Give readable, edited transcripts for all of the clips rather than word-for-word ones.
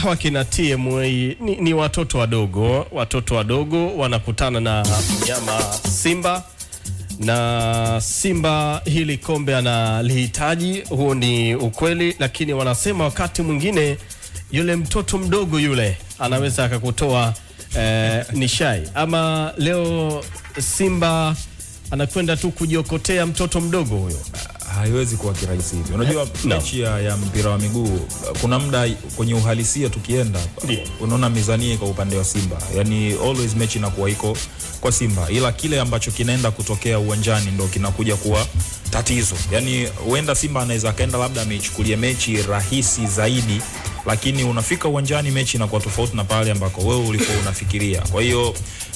hawa kina TMA ni watoto wadogo wanakutana na mnyama Simba, na Simba hili kombe analihitaji, huo ni ukweli, lakini wanasema wakati mwingine yule mtoto mdogo yule anaweza akakutoa nishai. Ama leo Simba anakwenda tu kujiokotea mtoto mdogo huyo. Haiwezi kuwa kirahisi hivi. Unajua mechi ya mpira wa miguu kuna muda kwenye uhalisia tukienda unaona mizania kwa upande wa Simba. Yani always mechi inakuwa iko kwa Simba, ila kile ambacho kinaenda kutokea uwanjani ndio kinakuja kuwa tatizo. Yani huenda Simba anaweza kaenda labda ameichukulia mechi rahisi zaidi, lakini unafika uwanjani mechi inakuwa tofauti na pale ambako wewe ulikuwa unafikiria. Kwa hiyo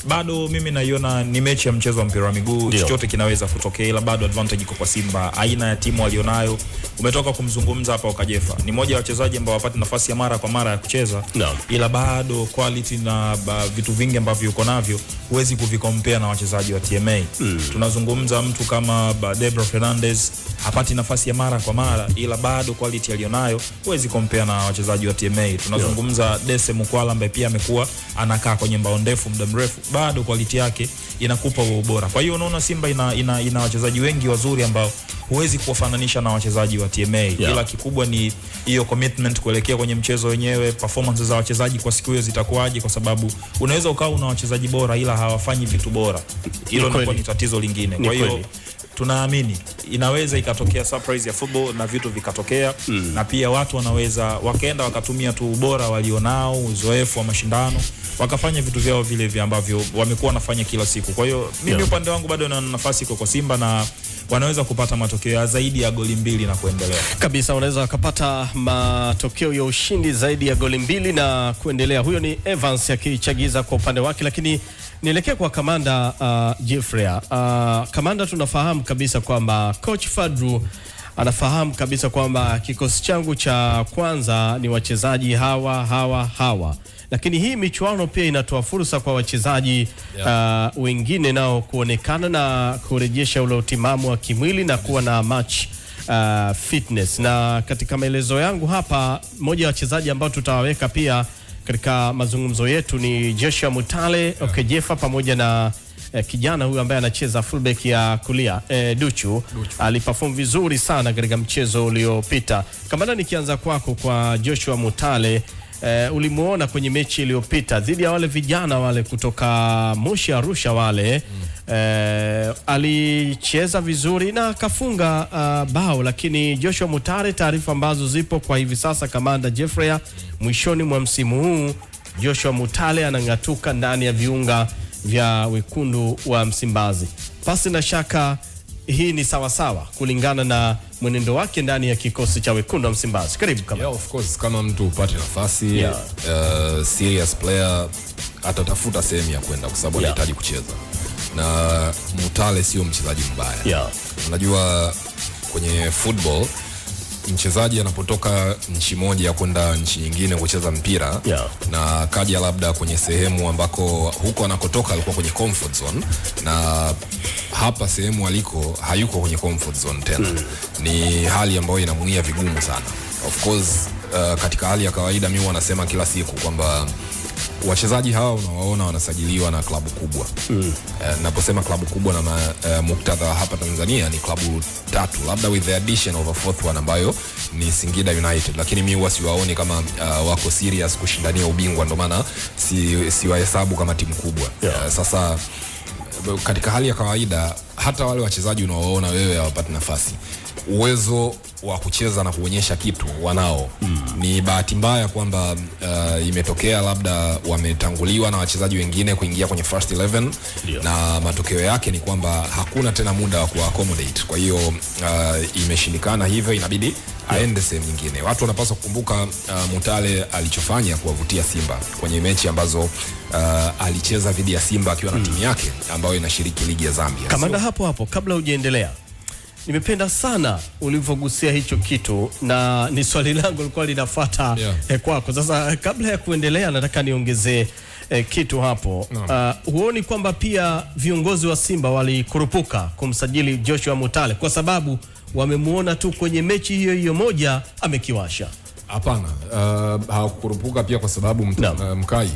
bado mimi naiona ni mechi ya mchezo wa mpira wa miguu, chochote kinaweza kutokea, ila bado advantage iko kwa Simba. Aina ya timu walionayo, umetoka kumzungumza hapa Okajefa, ni mmoja wa wachezaji ambao wapata nafasi ya mara kwa mara ya kucheza, ila bado quality na vitu vingi ambavyo yuko navyo huwezi kuvikompea na wachezaji wa TMA. Tunazungumza mtu kama Debra Fernandez hapati nafasi ya mara kwa mara, ila bado quality alionayo huwezi kompea na wachezaji wa TMA. Tunazungumza Dese Mukwala ambaye pia amekuwa anakaa kwenye mbao ndefu muda mrefu, bado quality yake inakupa ubora. Kwa hiyo unaona Simba ina wachezaji wengi wazuri ambao huwezi kuwafananisha na wachezaji wa TMA. Ila kikubwa ni hiyo commitment kuelekea kwenye mchezo wenyewe, performance za wachezaji kwa siku hiyo zitakuwaje, kwa sababu unaweza ukawa una wachezaji bora ila hawafanyi vitu bora. Hilo ni tatizo lingine. Kwa hiyo tunaamini inaweza ikatokea surprise ya football na vitu vikatokea, na pia watu wanaweza wakaenda wakatumia tu ubora walionao, uzoefu wa mashindano, wakafanya vitu vyao vile vile ambavyo wamekuwa wanafanya kila siku. Kwa hiyo mimi upande wangu bado na nafasi kwa Simba, na wanaweza kupata matokeo zaidi ya goli 2 na kuendelea. Kabisa, wanaweza wakapata matokeo ya ushindi zaidi ya goli 2 na kuendelea. Huyo ni Evans akichagiza kwa upande wake, lakini nielekea kwa kamanda Jeffrey. Kamanda, tunafahamu kabisa kwamba coach Fadru anafahamu kabisa kwamba kikosi changu cha kwanza ni wachezaji hawa. Lakini hii michuano pia inatoa fursa kwa wachezaji wengine nao kuonekana na kurejesha ule utimamu wa kimwili na kuwa na match fitness. Na katika maelezo yangu hapa, mmoja wa wachezaji ambao tutawaweka pia katika mazungumzo yetu ni Joshua Mutale Okajefa, pamoja na kijana huyu ambaye anacheza fullback ya kulia Duchu. Aliperform vizuri sana katika mchezo uliopita. Kamanda, nikianza kwako kwa Joshua Mutale, ulimuona kwenye mechi iliyopita dhidi ya wale vijana wale kutoka Moshi Arusha wale, alicheza vizuri na akafunga bao. Lakini Joshua Mutale, taarifa ambazo zipo kwa hivi sasa, Kamanda Jeffrey, mwishoni mwa msimu huu Joshua Mutale anang'atuka ndani ya viunga vya wekundu wa Msimbazi. Pasi na shaka hii ni sawa kulingana na mwenendo wake ndani ya kikosi cha wekundu wa Msimbazi. Karibu kama. Of course, kama mtu upate nafasi serious player atatafuta sehemu ya kwenda kwa sababu anahitaji kucheza. Na Mutale sio mchezaji mbaya. Unajua kwenye football mchezaji anapotoka nchi moja kwenda nchi nyingine kucheza mpira, na kaja labda kwenye sehemu ambako huko anakotoka alikuwa kwenye comfort zone, na hapa sehemu aliko hayuko kwenye comfort zone tena, ni hali ambayo inamuia vigumu sana. Of course katika hali ya kawaida mimi wanasema kila siku kwamba wachezaji hawa unawaona wanasajiliwa na klabu kubwa. Naposema klabu kubwa na muktadha hapa Tanzania ni klabu 3, labda with the addition of a fourth one ambayo ni Singida United, lakini mimi huwa siwaoni kama wako serious kushindania ubingwa, ndio maana siwahesabu kama timu kubwa. Sasa katika hali ya kawaida hata wale wachezaji unaowaona wewe hawapati nafasi, uwezo wa kucheza na kuonyesha kitu wanao. Ni bahati mbaya kwamba imetokea labda wametanguliwa na wachezaji wengine kuingia kwenye first 11, na matokeo yake ni kwamba hakuna tena muda wa kuaccommodate. Kwa hiyo imeshindikana, hivyo inabidi aende sehemu nyingine. Watu wanapaswa kukumbuka Mutale alichofanya kuwavutia Simba kwenye mechi ambazo alicheza dhidi ya Simba akiwa na timu yake ambayo inashiriki ligi ya Zambia. Kamanda, hapo kabla hujaendelea, nimependa sana ulivyogusia hicho kitu, na ni swali langu lilikuwa linafuata kwako. Sasa kabla ya kuendelea, nataka niongezee kitu hapo. Huoni kwamba pia viongozi wa Simba walikurupuka kumsajili Joshua Mutale kwa sababu wamemuona tu kwenye mechi hiyo moja amekiwasha? Hapana, hawakukurupuka pia kwa sababu Mkai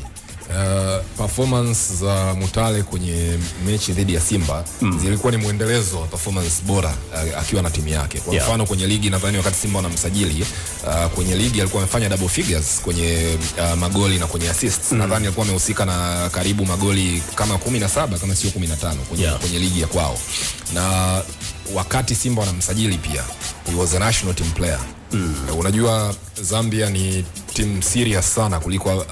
performance za Mutale kwenye mechi dhidi ya Simba zilikuwa ni muendelezo wa performance bora akiwa na timu yake. Kwa mfano kwenye ligi nadhani wakati Simba wanamsajili kwenye ligi alikuwa amefanya double figures kwenye magoli na kwenye assists. Nadhani alikuwa amehusika na karibu magoli kama 17 kama sio 15 kwenye ligi ya kwao. Na wakati Simba wanamsajili pia he was a national team player. Unajua Zambia ni team serious sana kuliko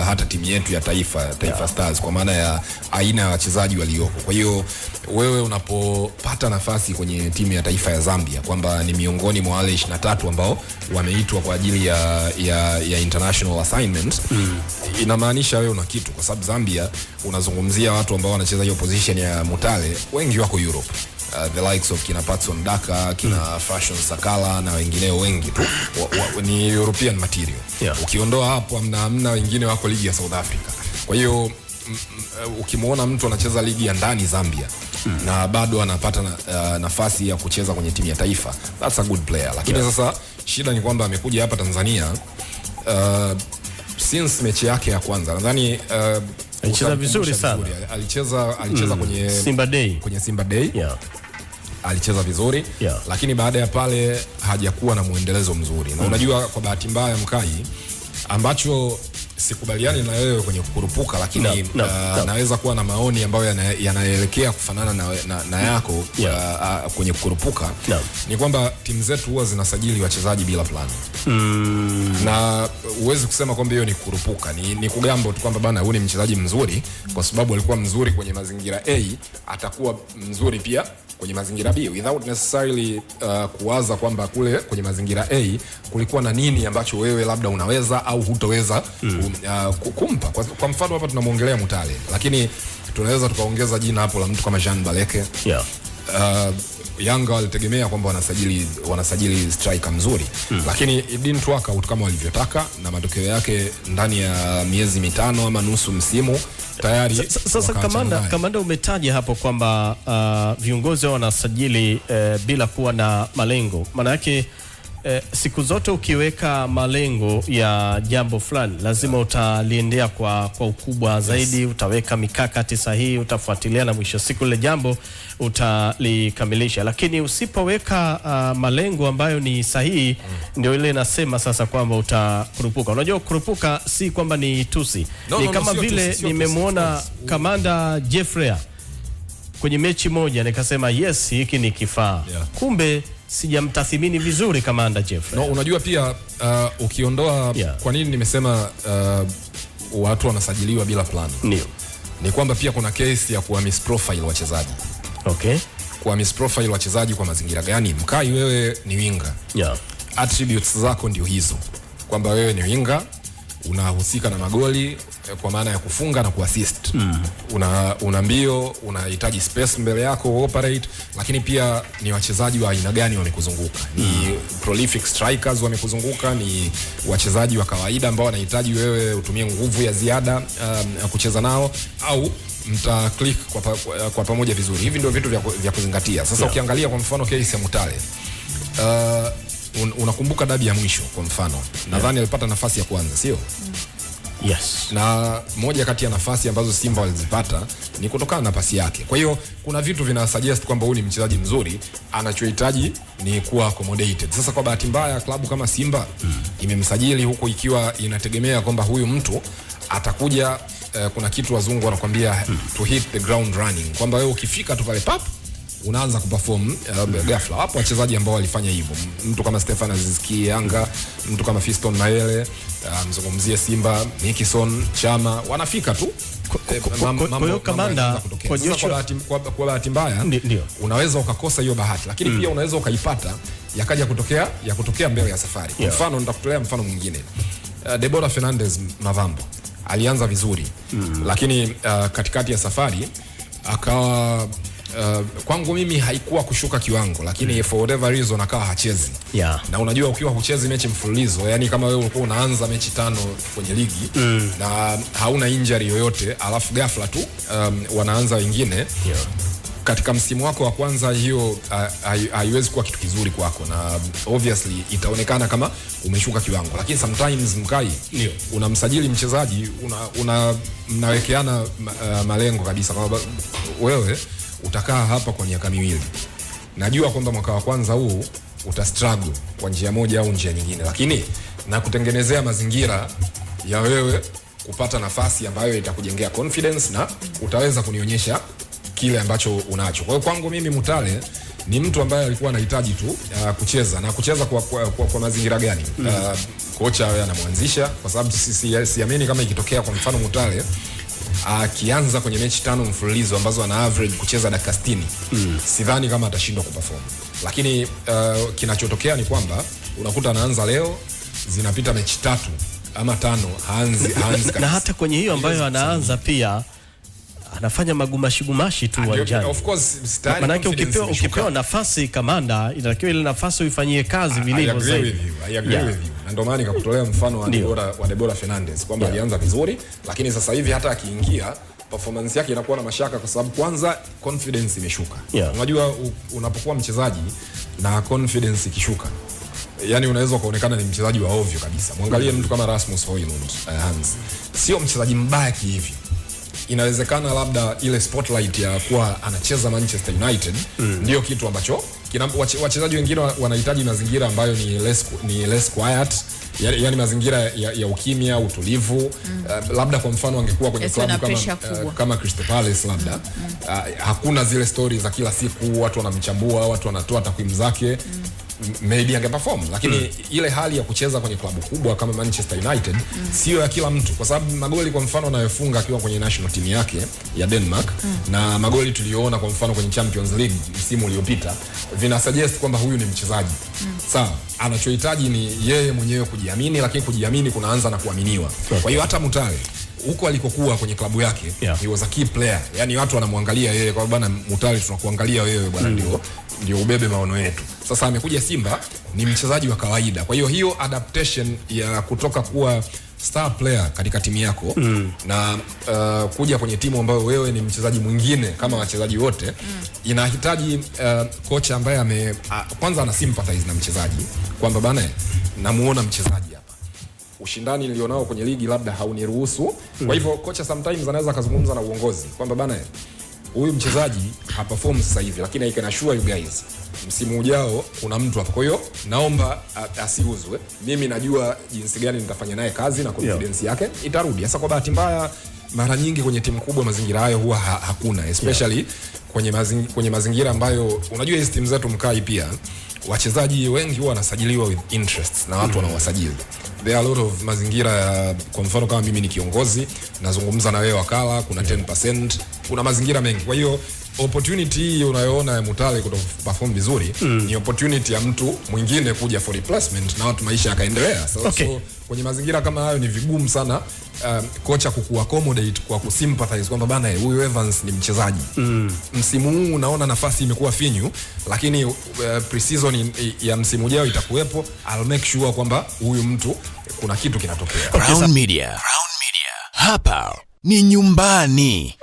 hata timu yetu ya Taifa Stars kwa maana ya aina ya wachezaji walioko. Kwa hiyo wewe unapopata nafasi kwenye timu ya taifa ya Zambia kwamba ni miongoni mwa wale 23 ambao wameitwa kwa ajili ya international assignment, inamaanisha wewe una kitu, kwa sababu Zambia unazungumzia watu ambao wanacheza hiyo position ya Mutale wengi wako Europe. The likes of kina Patson Daka, kina Fashion Sakala na wengineo wengi tu ni European material. Ukiondoa hapo amna wengine wako ligi ya South Africa. Kwa hiyo ukimuona mtu anacheza ligi ya ndani Zambia na bado anapata nafasi ya kucheza kwenye timu ya taifa, that's a good player. Lakini sasa shida ni kwamba amekuja hapa Tanzania since mechi yake ya kwanza nadhani alicheza vizuri sana. Alicheza kwenye Simba Day. Alicheza vizuri, lakini baada ya pale hajakuwa na muendelezo mzuri. Na unajua kwa bahati mbaya Mkai, ambacho sikubaliani na wewe kwenye kukurupuka, lakini naweza kuwa na maoni ambayo yanaelekea kufanana na yako kwenye kukurupuka. Ni kwamba timu zetu huwa zinasajili wachezaji bila plan. Na uwezi kusema kwamba hiyo ni kukurupuka, ni kugambo tu kwamba bana huyu ni mchezaji mzuri kwa sababu alikuwa mzuri kwenye mazingira A, atakuwa mzuri pia kwenye mazingira B, without necessarily kuwaza kwamba kule kwenye mazingira A kulikuwa na nini ambacho wewe labda unaweza au hutoweza kumpa. Kwa mfano hapa tunamuongelea Mutale, lakini tunaweza tukaongeza jina hapo la mtu kama Jean Baleke. Yanga walitegemea kwamba wanasajili striker mzuri, lakini it didn't work out kama walivyotaka, na matokeo yake ndani ya miezi 5 ama nusu msimu tayari. Sasa kamanda umetaja hapo kwamba viongozi wanasajili bila kuwa na malengo. Maana yake siku zote ukiweka malengo ya jambo fulani lazima utaliendea kwa ukubwa zaidi, utaweka mikakati sahihi, utafuatilia na mwisho siku ile jambo utalikamilisha. Lakini usipoweka malengo ambayo ni sahihi, ndio ile nasema sasa kwamba utakurupuka. Unajua kurupuka si kwamba ni tusi. Ni kama vile nimemwona kamanda Jeffrey kwenye mechi moja nikasema yes, hiki ni kifaa. Kumbe sijamtathimini vizuri kamanda Jeffrey. Unajua pia ukiondoa kwa nini nimesema watu wanasajiliwa bila plan. Ni kwamba pia kuna case ya kuwa misprofile wachezaji. Kuwa misprofile wachezaji kwa mazingira gani? Mkai, wewe ni winga. Attributes zako ndio hizo. Kwamba wewe ni winga, unahusika na magoli kwa maana ya kufunga na kuassist. Una mbio, unahitaji space mbele yako operate, lakini pia ni wachezaji wa aina gani wamekuzunguka? Ni prolific strikers wamekuzunguka, ni wachezaji wa kawaida ambao wanahitaji wewe utumie nguvu ya ziada kucheza nao, au mta click kwa pamoja vizuri? Hivi ndio vitu vya kuzingatia. Sasa ukiangalia kwa mfano case ya Mutale, unakumbuka dabi ya mwisho kwa mfano, nadhani alipata nafasi ya kwanza, sio? Yes. Na moja kati ya nafasi ambazo Simba walizipata ni kutokana na pasi yake. Kwa hiyo kuna vitu vina suggest kwamba huyu ni mchezaji mzuri, anachohitaji ni kuwa accommodated. Sasa kwa bahati mbaya klabu kama Simba imemsajili huko ikiwa inategemea kwamba huyu mtu atakuja, kuna kitu wazungu wanakuambia to hit the ground running, kwamba wewe ukifika tu pale pap unaanza kuperform ghafla. Hapo wachezaji ambao walifanya hivyo, mtu kama Stefan Azizki Yanga, mtu kama Fiston Mayele, mzungumzie Simba, Mikison, Chama, wanafika tu. Kwa hiyo kamanda, kwa bahati mbaya unaweza ukakosa hiyo bahati, lakini pia unaweza ukaipata yakaja kutokea mbele ya safari. Kwa mfano nitakutolea mfano mwingine. Deborah Fernandez Mavambo alianza vizuri, lakini katikati ya safari akawa kwangu mimi haikuwa kushuka kiwango, lakini for whatever reason akawa hachezi. Na unajua ukiwa huchezi mechi mfululizo, yani kama wewe ulikuwa unaanza mechi 5 kwenye ligi na hauna injury yoyote, alafu ghafla tu wanaanza wengine, katika msimu wako wa kwanza hiyo haiwezi kuwa kitu kizuri kwako, na obviously itaonekana kama umeshuka kiwango, lakini sometimes Mkai unamsajili mchezaji mnawekeana malengo kabisa kwamba wewe utakaa hapa kwa miaka miwili. Najua kwamba mwaka wa kwanza huu utastruggle kwa njia moja au njia nyingine, lakini na kutengenezea mazingira ya wewe kupata nafasi ambayo itakujengea confidence na utaweza kunionyesha kile ambacho unacho. Kwa hiyo kwangu mimi Mutale ni mtu ambaye alikuwa anahitaji tu kucheza, na kucheza kwa mazingira gani? Kocha yeye anamwanzisha, kwa sababu siamini kama ikitokea kwa mfano Mutale akianza kwenye mechi 5 mfululizo ambazo ana average kucheza dakika 60, sidhani kama atashindwa kuperform. Lakini kinachotokea ni kwamba unakuta anaanza leo, zinapita mechi 3 ama 5 haanzi na hata kwenye hiyo ambayo anaanza pia anafanya magumashi tu uwanjani. Of course, maana ukipewa nafasi kamanda, inatakiwa ile nafasi uifanyie kazi vilivyo zaidi. I agree with you. Na ndio maana nikakutolea mfano wa Deborah Fernandez kwamba alianza vizuri, lakini sasa hivi hata akiingia performance yake inakuwa na mashaka, kwa sababu kwanza confidence imeshuka. Unajua unapokuwa mchezaji na confidence ikishuka, yani unaweza kuonekana ni mchezaji wa ovyo kabisa. Muangalie mtu kama Rasmus Højlund, Hans. Sio mchezaji mbaya kihivi. Inawezekana labda ile spotlight ya kuwa anacheza Manchester United ndio kitu ambacho wachezaji wengine wanahitaji mazingira ambayo ni less quiet, yani mazingira ya ukimya, utulivu. Labda kwa mfano angekuwa kwenye klabu kama Crystal Palace labda hakuna zile stories za kila siku watu wanamchambua, watu wanatoa takwimu zake, maybe angeperform. Lakini ile hali ya kucheza kwenye klabu kubwa kama Manchester United sio ya kila mtu, kwa sababu magoli kwa mfano anayofunga akiwa kwenye national team yake ya Denmark na magoli tuliyoona kwa mfano kwenye Champions League msimu uliopita vina suggest kwamba huyu ni mchezaji. Sawa, anachohitaji ni yeye mwenyewe kujiamini, lakini kujiamini kunaanza na kuaminiwa. Kwa hiyo hata Mutale huko alikokuwa kwenye klabu yake, he was a key player. Yani watu wanamwangalia yeye kwa bwana Mutale, tunakuangalia wewe bwana, ndio ubebe maono yetu. Sasa amekuja Simba, ni mchezaji wa kawaida. Kwa hiyo adaptation ya kutoka kuwa star player katika timu yako na kuja kwenye timu ambayo wewe ni mchezaji mwingine kama wachezaji wote, inahitaji kocha ambaye kwanza ana sympathize na mchezaji kwamba bana, namuona mchezaji hapa, ushindani nilionao kwenye ligi labda hauniruhusu. Kwa hivyo kocha sometimes anaweza kuzungumza na uongozi kwamba bana, huyu mchezaji haperform sasa hivi, lakini I can assure you guys msimu ujao kuna mtu hapo. Kwa hiyo naomba asiuzwe. Mimi najua jinsi gani nitafanya naye kazi na confidence yake itarudi. Sasa kwa bahati mbaya mara nyingi kwenye timu kubwa mazingira hayo huwa hakuna, especially kwenye mazingira ambayo unajua hizi timu zetu Mkai pia wachezaji wengi huwa wanasajiliwa with interests na watu wanawasajili. There are a lot of mazingira ya, kwa mfano kama mimi ni kiongozi nazungumza na wewe wakala, kuna 10%, kuna mazingira mengi. Kwa hiyo opportunity hii unayoona ya Mutale kuperform vizuri ni opportunity ya mtu mwingine kuja for replacement na watu maisha yakaendelea. So kwenye mazingira kama hayo ni vigumu sana kocha kukuaccommodate kwa kusympathize kwamba bana, huyu Evans ni mchezaji. Msimu huu unaona nafasi imekuwa finyu, lakini pre-season ya msimu ujao itakuwepo. I'll make sure kwamba huyu mtu kuna kitu kinatokea. Crown Media. Hapa ni nyumbani.